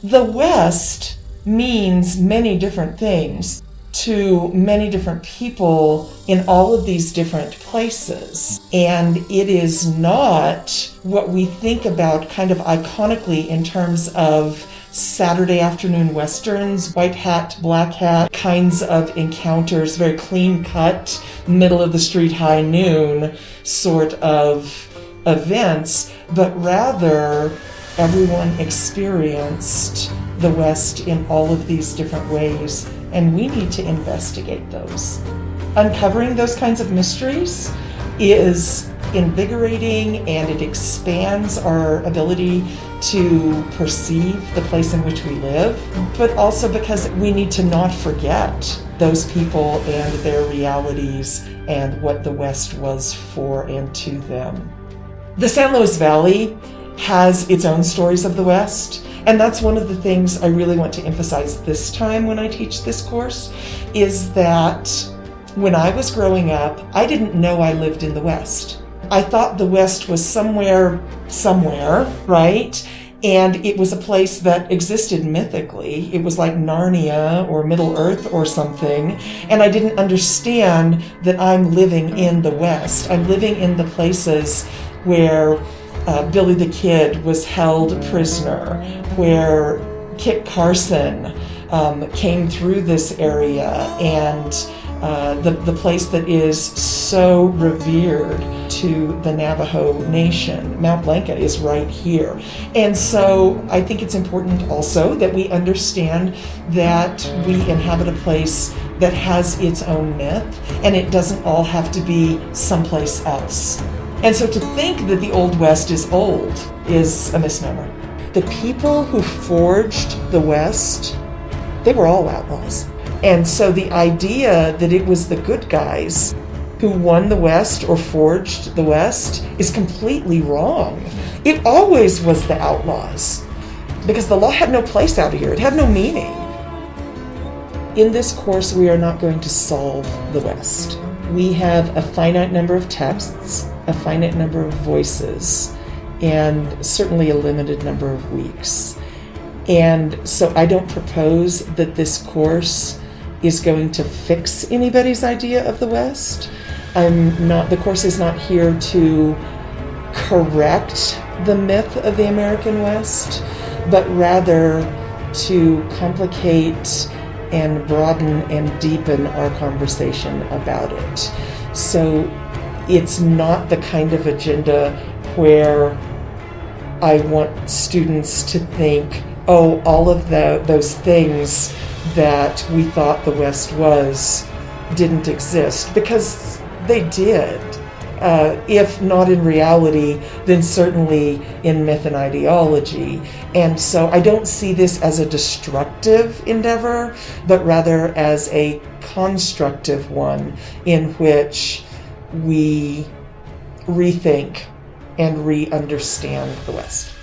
The West means many different things to many different people in all of these different places. And it is not what we think about kind of iconically in terms of Saturday afternoon westerns, white hat, black hat kinds of encounters, very clean cut, middle of the street, high noon sort of events, but rather everyone experienced the West in all of these different ways, and we need to investigate those. Uncovering those kinds of mysteries is invigorating, and it expands our ability to perceive the place in which we live, but also because we need to not forget those people and their realities and what the West was for and to them. The San Luis Valley has its own stories of the West, and that's one of the things I really want to emphasize this time when I teach this course, is that when I was growing up, I didn't know I lived in the West. I thought the West was somewhere, right? And it was a place that existed mythically. It was like Narnia or Middle Earth or something. And I didn't understand that I'm living in the West. I'm living in the places where Billy the Kid was held prisoner, where Kit Carson came through this area, and the place that is so revered to the Navajo Nation. Mount Blanca is right here. And so I think it's important also that we understand that we inhabit a place that has its own myth, and it doesn't all have to be someplace else. And so to think that the Old West is old is a misnomer. The people who forged the West, they were all outlaws. And so the idea that it was the good guys who won the West or forged the West is completely wrong. It always was the outlaws, because the law had no place out here. It had no meaning. In this course, we are not going to solve the West. We have a finite number of texts, a finite number of voices, and certainly a limited number of weeks. And so I don't propose that this course is going to fix anybody's idea of the West. The course is not here to correct the myth of the American West, but rather to complicate and broaden and deepen our conversation about it. So it's not the kind of agenda where I want students to think, oh, all of those things that we thought the West was didn't exist, because they did. If not in reality, then certainly in myth and ideology. And so I don't see this as a destructive endeavor, but rather as a constructive one in which we rethink and re-understand the West.